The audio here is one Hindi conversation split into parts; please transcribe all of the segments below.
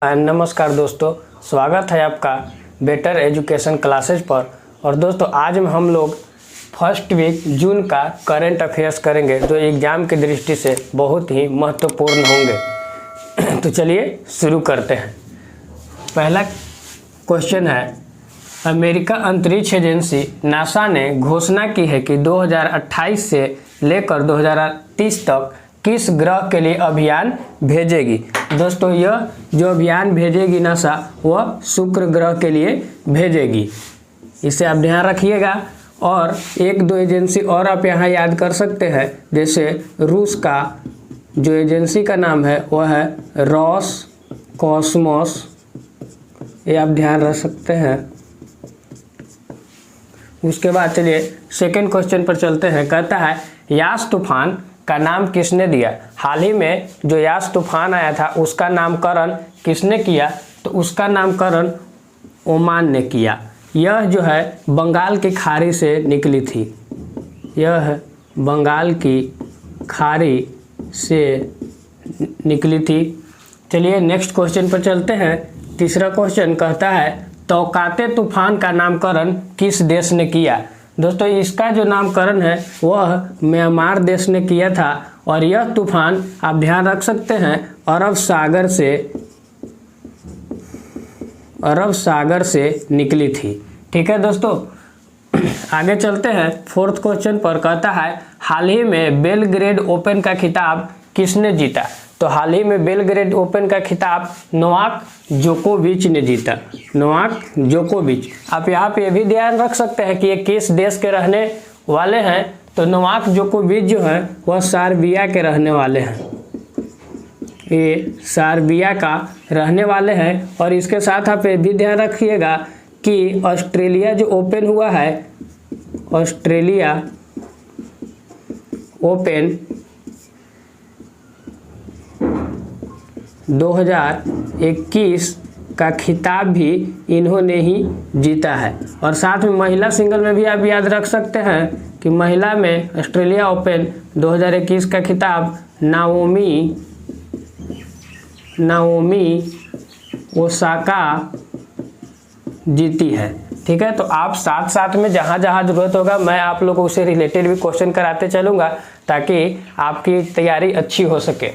नमस्कार दोस्तों, स्वागत है आपका बेटर एजुकेशन क्लासेज पर। और दोस्तों आज में हम लोग फर्स्ट वीक जून का करंट अफेयर्स करेंगे जो एग्ज़ाम की दृष्टि से बहुत ही महत्वपूर्ण होंगे। तो चलिए शुरू करते हैं। पहला क्वेश्चन है, अमेरिका अंतरिक्ष एजेंसी नासा ने घोषणा की है कि 2028 से लेकर 2030 तक किस ग्रह के लिए अभियान भेजेगी। दोस्तों यह जो अभियान भेजेगी नासा वह शुक्र ग्रह के लिए भेजेगी, इसे आप ध्यान रखिएगा। और एक दो एजेंसी और आप यहाँ याद कर सकते हैं, जैसे रूस का जो एजेंसी का नाम है वह है रॉस कॉस्मोस, ये आप ध्यान रख सकते हैं। उसके बाद चलिए सेकंड क्वेश्चन पर चलते हैं। कहता है यास तूफान का नाम किसने दिया। हाल ही में जो यास तूफान आया था उसका नामकरण किसने किया, तो उसका नामकरण ओमान ने किया। यह जो है बंगाल की खाड़ी से निकली थी, यह बंगाल की खाड़ी से निकली थी। चलिए नेक्स्ट क्वेश्चन पर चलते हैं। तीसरा क्वेश्चन कहता है तौकाते तूफान का नामकरण किस देश ने किया। दोस्तों इसका जो नामकरण है वह म्यांमार देश ने किया था। और यह तूफान आप ध्यान रख सकते हैं अरब सागर से निकली थी। ठीक है दोस्तों, आगे चलते हैं। फोर्थ क्वेश्चन पर कहता है हाल ही में बेलग्रेड ओपन का खिताब किसने जीता। तो हाल ही में बेलग्रेड ओपन का खिताब नोवाक जोकोविच ने जीता। नोवाक जोकोविच, आप यहाँ पे भी ध्यान रख सकते हैं कि ये किस देश के रहने वाले हैं। तो नोवाक जोकोविच जो है वह सर्बिया के रहने वाले हैं, ये सर्बिया का रहने वाले हैं। और इसके साथ आप ये भी ध्यान रखिएगा कि ऑस्ट्रेलिया जो ओपन हुआ है, ऑस्ट्रेलिया ओपन 2021 का खिताब भी इन्होंने ही जीता है। और साथ में महिला सिंगल में भी आप याद रख सकते हैं कि महिला में ऑस्ट्रेलिया ओपन 2021 का खिताब नाओमी ओसाका जीती है। ठीक है, तो आप साथ साथ में जहाँ जहाँ जरूरत होगा मैं आप लोगों को उससे रिलेटेड भी क्वेश्चन कराते चलूँगा ताकि आपकी तैयारी अच्छी हो सके।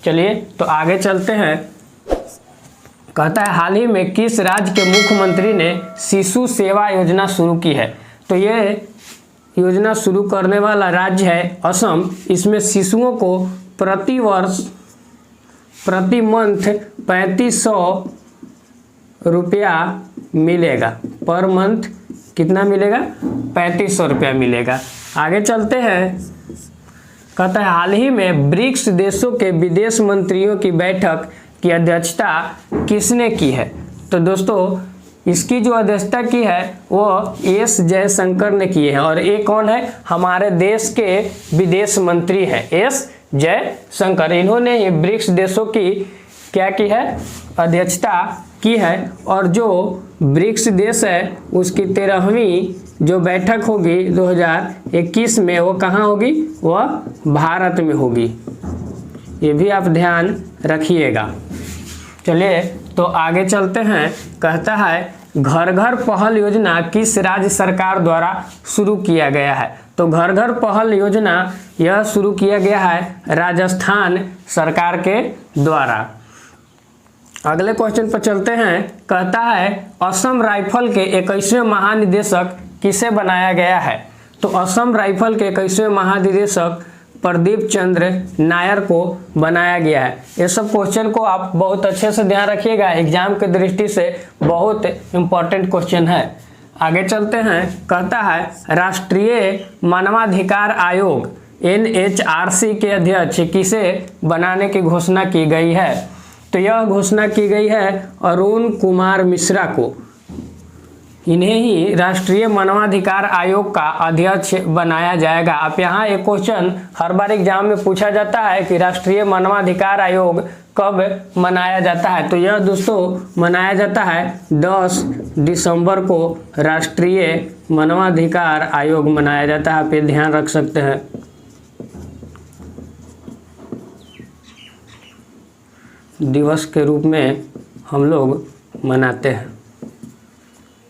चलिए तो आगे चलते हैं। कहता है हाल ही में किस राज्य के मुख्यमंत्री ने शिशु सेवा योजना शुरू की है। तो ये योजना शुरू करने वाला राज्य है असम। इसमें शिशुओं को प्रति वर्ष प्रति मंथ 3500 रुपया मिलेगा। पर मंथ कितना मिलेगा, 3500 रुपया मिलेगा। आगे चलते हैं। कहता है हाल ही में ब्रिक्स देशों के विदेश मंत्रियों की बैठक की अध्यक्षता किसने की है। तो दोस्तों इसकी जो अध्यक्षता की है वो एस जयशंकर ने की है। और ये कौन है, हमारे देश के विदेश मंत्री हैं एस जयशंकर। इन्होंने ये ब्रिक्स देशों की क्या की है, अध्यक्षता की है। और जो ब्रिक्स देश है उसकी 13वीं जो बैठक होगी 2021 में वो कहाँ होगी, वह भारत में होगी। ये भी आप ध्यान रखिएगा। चलिए तो आगे चलते हैं। कहता है घर घर पहल योजना किस राज्य सरकार द्वारा शुरू किया गया है। तो घर घर पहल योजना यह शुरू किया गया है राजस्थान सरकार के द्वारा। अगले क्वेश्चन पर चलते हैं। कहता है असम राइफल के 21वें महानिदेशक किसे बनाया गया है। तो असम राइफल के 21वें महानिदेशक प्रदीप चंद्र नायर को बनाया गया है। ये सब क्वेश्चन को आप बहुत अच्छे से ध्यान रखिएगा, एग्जाम की दृष्टि से बहुत इंपॉर्टेंट क्वेश्चन है। आगे चलते हैं। कहता है राष्ट्रीय मानवाधिकार आयोग NHRC के अध्यक्ष किसे बनाने की घोषणा की गई है। तो यह घोषणा की गई है अरुण कुमार मिश्रा को। इन्हें ही राष्ट्रीय मानवाधिकार आयोग का अध्यक्ष बनाया जाएगा। आप यहाँ एक क्वेश्चन हर बार एग्जाम में पूछा जाता है कि राष्ट्रीय मानवाधिकार आयोग कब मनाया जाता है। तो यह दोस्तों मनाया जाता है 10 दिसंबर को राष्ट्रीय मानवाधिकार आयोग मनाया जाता है। आप ये ध्यान रख सकते हैं। दिवस के रूप में हम लोग मनाते हैं।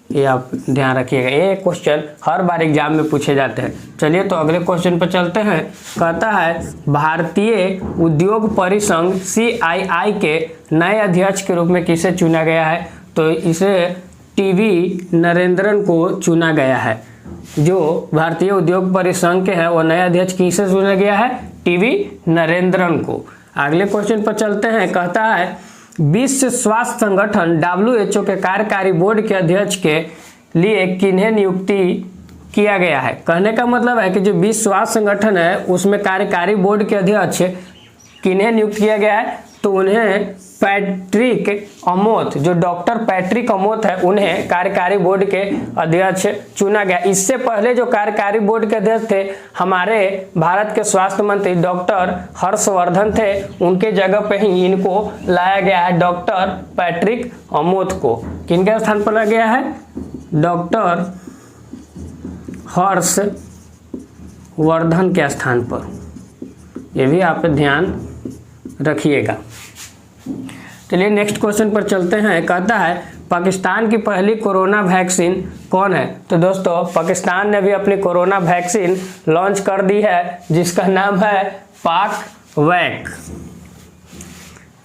ये आप ध्यान रखिएगा, ये क्वेश्चन हर बार एग्जाम में पूछे जाते हैं। चलिए तो अगले क्वेश्चन पर चलते हैं। कहता है भारतीय उद्योग परिसंघ CII के नए अध्यक्ष के रूप में किसे चुना गया है? तो इसे TV नरेंद्रन को चुना गया है। जो भारतीय उद्योग परिसंघ के हैं वो नए अध्यक्ष किसे चुना गया है? TV नरेंद्रन को। अगले क्वेश्चन पर चलते हैं। कहता है विश्व स्वास्थ्य संगठन WHO के कार्यकारी बोर्ड के अध्यक्ष के लिए किन्हें नियुक्ति किया गया है? कहने का मतलब है कि जो विश्व स्वास्थ्य संगठन है उसमें कार्यकारी बोर्ड के अध्यक्ष किन्हें नियुक्त किया गया है? तो उन्हें पैट्रिक अमोथ, जो डॉक्टर पैट्रिक अमोथ है, उन्हें कार्यकारी बोर्ड के अध्यक्ष चुना गया। इससे पहले जो कार्यकारी बोर्ड के अध्यक्ष थे हमारे भारत के स्वास्थ्य मंत्री डॉक्टर हर्षवर्धन थे, उनके जगह पे ही इनको लाया गया है, डॉक्टर पैट्रिक अमोथ को। किनके स्थान पर लाया गया है? डॉक्टर हर्षवर्धन के स्थान पर। ये भी आप ध्यान रखिएगा। चलिए नेक्स्ट क्वेश्चन पर चलते हैं। कहता है पाकिस्तान की पहली कोरोना वैक्सीन कौन है? तो दोस्तों पाकिस्तान ने भी अपनी कोरोना वैक्सीन लॉन्च कर दी है जिसका नाम है पाकवैक।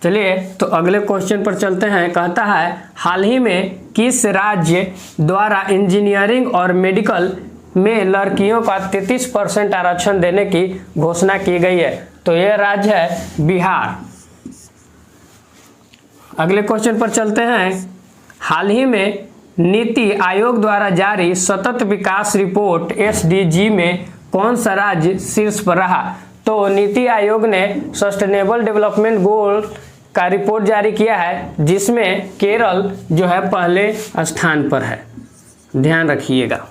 चलिए तो अगले क्वेश्चन पर चलते हैं। कहता है हाल ही में किस राज्य द्वारा इंजीनियरिंग और मेडिकल में लड़कियों का 33% आरक्षण देने की घोषणा की गई है? तो यह राज्य है बिहार। अगले क्वेश्चन पर चलते हैं। हाल ही में नीति आयोग द्वारा जारी सतत विकास रिपोर्ट SDG में कौन सा राज्य शीर्ष पर रहा? तो नीति आयोग ने सस्टेनेबल डेवलपमेंट गोल का रिपोर्ट जारी किया है जिसमें केरल जो है पहले स्थान पर है, ध्यान रखिएगा।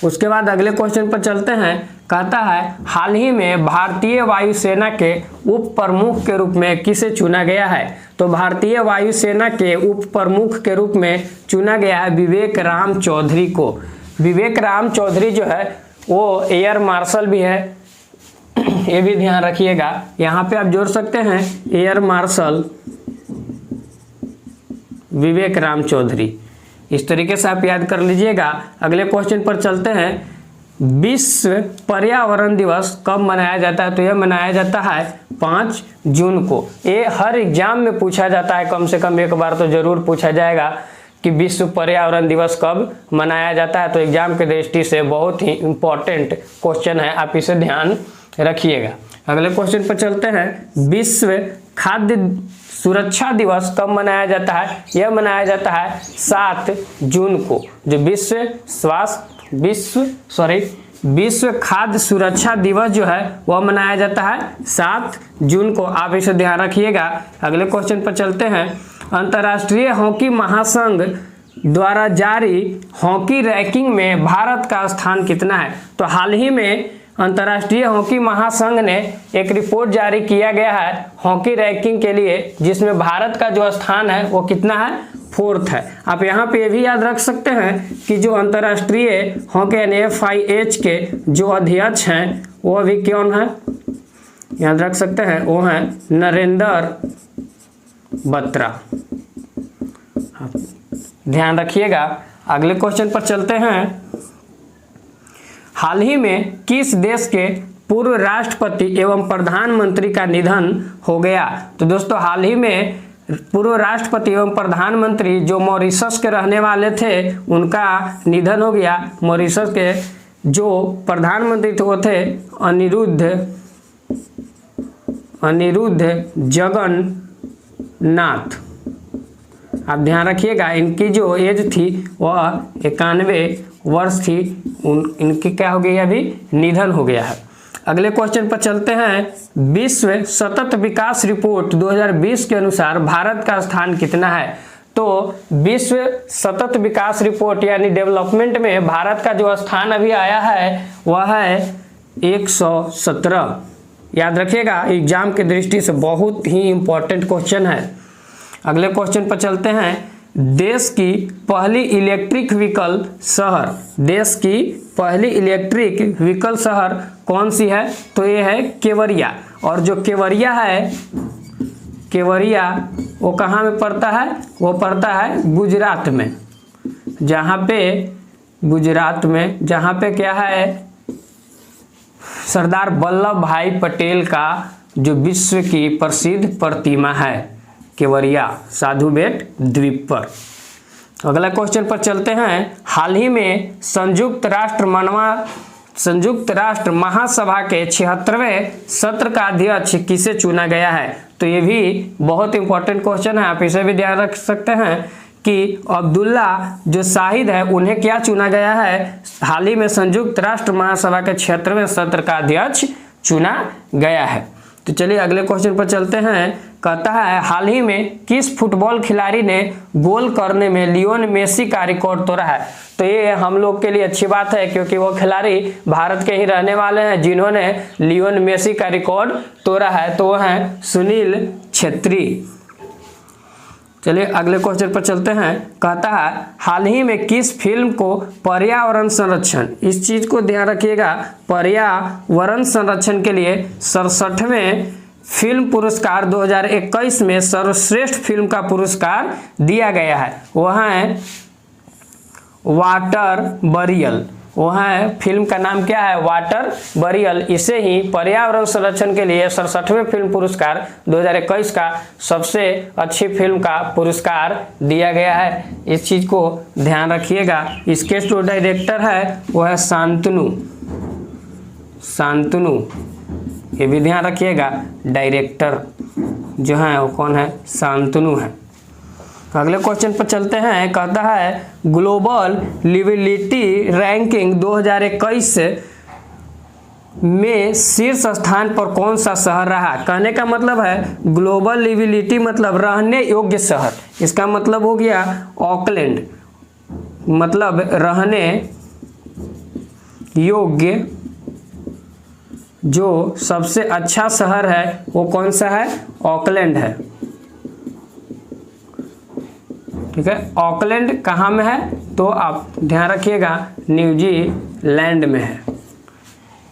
उसके बाद अगले क्वेश्चन पर चलते हैं। कहता है हाल ही में भारतीय वायुसेना के उप प्रमुख के रूप में किसे चुना गया है? तो भारतीय वायुसेना के उप प्रमुख के रूप में चुना गया है विवेक राम चौधरी को। विवेक राम चौधरी जो है वो एयर मार्शल भी है, ये भी ध्यान रखिएगा। यहाँ पे आप जोड़ सकते हैं एयर मार्शल विवेक राम चौधरी, इस तरीके से आप याद कर लीजिएगा। अगले क्वेश्चन पर चलते हैं। विश्व पर्यावरण दिवस कब मनाया जाता है? तो यह मनाया जाता है 5 जून को। ये हर एग्जाम में पूछा जाता है, कम से कम एक बार तो जरूर पूछा जाएगा कि विश्व पर्यावरण दिवस कब मनाया जाता है। तो एग्जाम के दृष्टि से बहुत ही इम्पोर्टेंट क्वेश्चन है, आप इसे ध्यान रखिएगा। अगले क्वेश्चन पर चलते हैं। विश्व खाद्य सुरक्षा दिवस कब मनाया जाता है? यह मनाया जाता है 7 जून को। जो विश्व खाद्य सुरक्षा दिवस जो है वह मनाया जाता है 7 जून को, आप इसे ध्यान रखिएगा। अगले क्वेश्चन पर चलते हैं। अंतर्राष्ट्रीय हॉकी महासंघ द्वारा जारी हॉकी रैंकिंग में भारत का स्थान कितना है? तो हाल ही में अंतर्राष्ट्रीय हॉकी महासंघ ने एक रिपोर्ट जारी किया गया है हॉकी रैंकिंग के लिए, जिसमें भारत का जो स्थान है वो कितना है? 4th है। आप यहाँ पे ये भी याद रख सकते हैं कि जो अंतर्राष्ट्रीय हॉकी FIH के जो अध्यक्ष हैं वो अभी कौन है, याद रख सकते हैं, वो हैं नरेंद्र बत्रा। ध्यान रखिएगा। अगले क्वेश्चन पर चलते हैं। हाल ही में किस देश के पूर्व राष्ट्रपति एवं प्रधानमंत्री का निधन हो गया? तो दोस्तों हाल ही में पूर्व राष्ट्रपति एवं प्रधानमंत्री जो मॉरिशस के रहने वाले थे उनका निधन हो गया। मॉरिशस के जो प्रधानमंत्री थे वो थे अनिरुद्ध जगन्नाथ। आप ध्यान रखिएगा। इनकी जो एज थी वह 91 वर्ष थी। इनकी क्या हो गई? अभी निधन हो गया है। अगले क्वेश्चन पर चलते हैं। विश्व सतत विकास रिपोर्ट 2020 के अनुसार भारत का स्थान कितना है? तो विश्व सतत विकास रिपोर्ट यानी डेवलपमेंट में भारत का जो स्थान अभी आया है वह है 117। याद रखिएगा, एग्जाम की दृष्टि से बहुत ही इंपॉर्टेंट क्वेश्चन है। अगले क्वेश्चन पर चलते हैं। देश की पहली इलेक्ट्रिक व्हीकल शहर, देश की पहली इलेक्ट्रिक व्हीकल शहर कौन सी है? तो ये है केवड़िया। और जो केवड़िया है केवड़िया वो कहाँ में पड़ता है? वो पड़ता है गुजरात में। जहाँ पे गुजरात में, जहाँ पे क्या है, सरदार वल्लभ भाई पटेल का जो विश्व की प्रसिद्ध प्रतिमा है केवड़िया साधु बेट द्वीप पर। अगला क्वेश्चन पर चलते हैं। हाल ही में संयुक्त राष्ट्र महासभा के 76वें सत्र का अध्यक्ष किसे चुना गया है? तो ये भी बहुत इंपॉर्टेंट क्वेश्चन है, आप इसे भी ध्यान रख सकते हैं कि अब्दुल्ला जो शाहिद है उन्हें क्या चुना गया है? हाल ही में संयुक्त राष्ट्र महासभा के 76वें सत्र का अध्यक्ष चुना गया है। तो चलिए अगले क्वेश्चन पर चलते हैं। कहता है हाल ही में किस फुटबॉल खिलाड़ी ने गोल करने में लियोन मेसी का रिकॉर्ड तोड़ा है? तो ये हम लोग के लिए अच्छी बात है क्योंकि वो खिलाड़ी भारत के ही रहने वाले हैं जिन्होंने लियोन मेसी का रिकॉर्ड तोड़ा है, तो वो हैं सुनील छेत्री। चलिए अगले क्वेश्चन पर चलते हैं। कहता है हाल ही में किस फिल्म को पर्यावरण संरक्षण, इस चीज को ध्यान रखिएगा, पर्यावरण संरक्षण के लिए 67वें फिल्म पुरस्कार 2021 में सर्वश्रेष्ठ फिल्म का पुरस्कार दिया गया है? वह है वाटर बरियल। वह है, फिल्म का नाम क्या है? Water burial. इसे ही पर्यावरण संरक्षण के लिए 67वें फिल्म पुरस्कार 2021 का सबसे अच्छी फिल्म का पुरस्कार दिया गया है। इस चीज को ध्यान रखिएगा। इसके जो डायरेक्टर है वो है शांतनु, ये भी ध्यान रखिएगा। डायरेक्टर जो है वो कौन है? शांतनु है। अगले क्वेश्चन पर चलते हैं। कहता है ग्लोबल लिविलिटी रैंकिंग 2021 में शीर्ष स्थान पर कौन सा शहर रहा? कहने का मतलब है ग्लोबल लिविलिटी मतलब रहने योग्य शहर, इसका मतलब हो गया ऑकलैंड, मतलब रहने योग्य जो सबसे अच्छा शहर है वो कौन सा है? ऑकलैंड है। ठीक है, ऑकलैंड कहाँ में है? तो आप ध्यान रखिएगा न्यूजीलैंड में है।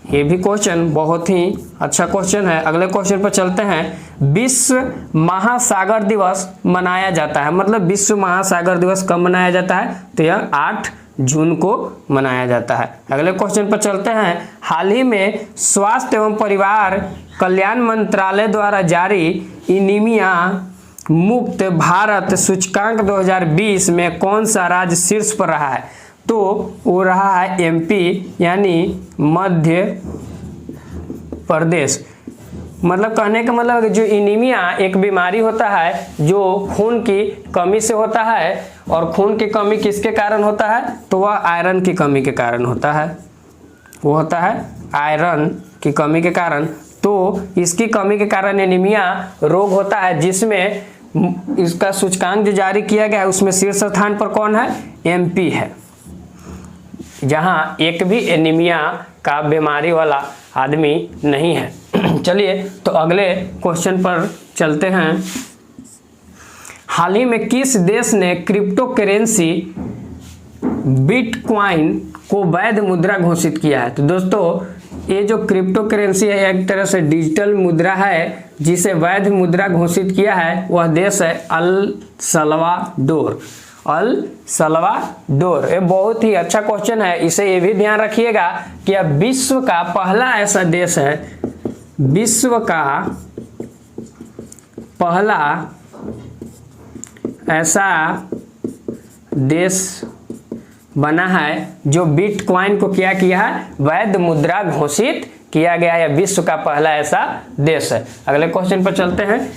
ये भी क्वेश्चन बहुत ही अच्छा क्वेश्चन है। अगले क्वेश्चन पर चलते हैं। विश्व महासागर दिवस मनाया जाता है, मतलब विश्व महासागर दिवस कब मनाया जाता है? तो यह 8 जून को मनाया जाता है। अगले क्वेश्चन पर चलते हैं। हाल ही में स्वास्थ्य एवं परिवार कल्याण मंत्रालय द्वारा जारी एनीमिया मुक्त भारत सूचकांक 2020 में कौन सा राज्य शीर्ष पर रहा है? तो वो रहा है एमपी, यानी मध्य प्रदेश। मतलब कहने का मतलब है जो एनीमिया एक बीमारी होता है जो खून की कमी से होता है, और खून की कमी किसके कारण होता है? तो वह आयरन की कमी के कारण होता है। वो होता है आयरन की कमी के कारण। तो इसकी कमी के कारण एनीमिया रोग होता है, जिसमें इसका सूचकांक जो जारी किया गया है उसमें शीर्ष स्थान पर कौन है? एमपी है, जहां एक भी एनीमिया का बीमारी वाला आदमी नहीं है। चलिए तो अगले क्वेश्चन पर चलते हैं। हाल ही में किस देश ने क्रिप्टो करेंसी बिटकॉइन को वैध मुद्रा घोषित किया है? तो दोस्तों ये जो क्रिप्टो करेंसी है एक तरह से डिजिटल मुद्रा है, जिसे वैध मुद्रा घोषित किया है वह देश है अल सल्वाडोर। ये बहुत ही अच्छा क्वेश्चन है, इसे ये भी ध्यान रखिएगा कि अब विश्व का पहला ऐसा देश है, विश्व का पहला ऐसा देश बना है जो बिटकॉइन को क्या किया है? वैध मुद्रा घोषित किया गया है। विश्व का पहला ऐसा देश है। अगले क्वेश्चन पर चलते हैं।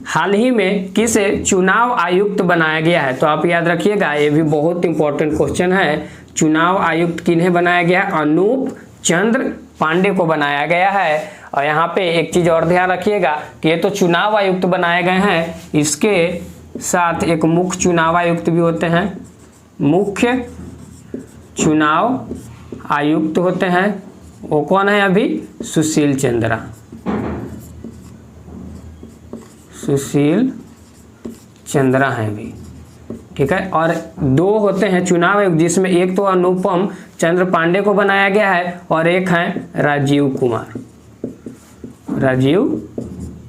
हाल ही में किसे चुनाव आयुक्त बनाया गया है? तो आप याद रखिएगा, ये भी बहुत इंपॉर्टेंट क्वेश्चन है। चुनाव आयुक्त किन्हें बनाया गया? अनूप चंद्र पांडे को बनाया गया है। और यहाँ पे एक चीज और ध्यान रखिएगा कि ये तो चुनाव आयुक्त बनाए गए हैं, इसके साथ एक मुख्य चुनाव आयुक्त भी होते हैं। मुख्य चुनाव आयुक्त होते हैं, वो कौन है? अभी सुशील चंद्रा हैं अभी। ठीक है, और 2 होते हैं चुनाव आयुक्त, जिसमें एक तो अनुपम चंद्र पांडे को बनाया गया है और एक है राजीव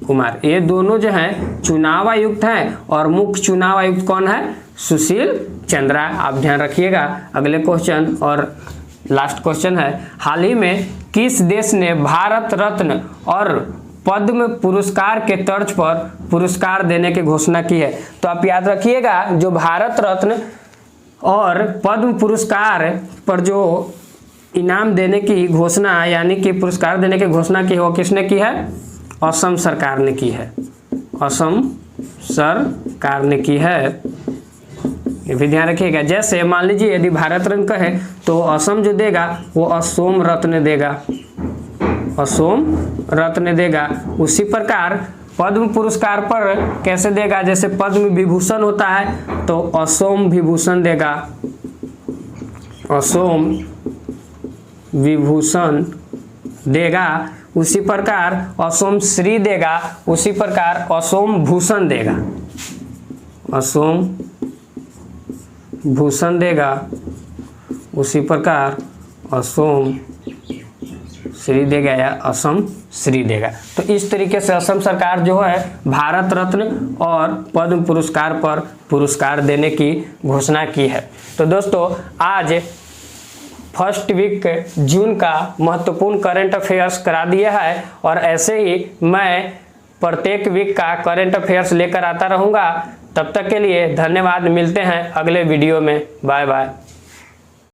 कुमार। ये दोनों जो हैं चुनाव आयुक्त हैं और मुख्य चुनाव आयुक्त कौन है? सुशील चंद्रा। आप ध्यान रखिएगा। अगले क्वेश्चन और लास्ट क्वेश्चन है, हाल ही में किस देश ने भारत रत्न और पद्म पुरस्कार के तर्ज पर पुरस्कार देने की घोषणा की है? तो आप याद रखिएगा, जो भारत रत्न और पद्म पुरस्कार पर जो इनाम देने की घोषणा यानी कि पुरस्कार देने की घोषणा की, वो किसने की है? असम सरकार ने की है। असम सरकार ने की है, ये भी ध्यान रखिएगा। जैसे मान लीजिए यदि भारत रत्न कहे तो असम जो देगा वो असोम रत्न देगा, असोम रत्न देगा। उसी प्रकार पद्म पुरस्कार पर कैसे देगा? जैसे पद्म विभूषण होता है तो असोम विभूषण देगा, असोम विभूषण देगा। उसी प्रकार असोम श्री देगा, उसी प्रकार असोम भूषण देगा, असोम भूषण देगा। उसी प्रकार असोम श्री देगा या असम श्री देगा। तो इस तरीके से असम सरकार जो है भारत रत्न और पद्म पुरस्कार पर पुरस्कार देने की घोषणा की है। तो दोस्तों आज फर्स्ट वीक जून का महत्वपूर्ण करंट अफेयर्स करा दिया है और ऐसे ही मैं प्रत्येक वीक का करंट अफेयर्स लेकर आता रहूँगा। तब तक के लिए धन्यवाद। मिलते हैं अगले वीडियो में। Bye bye.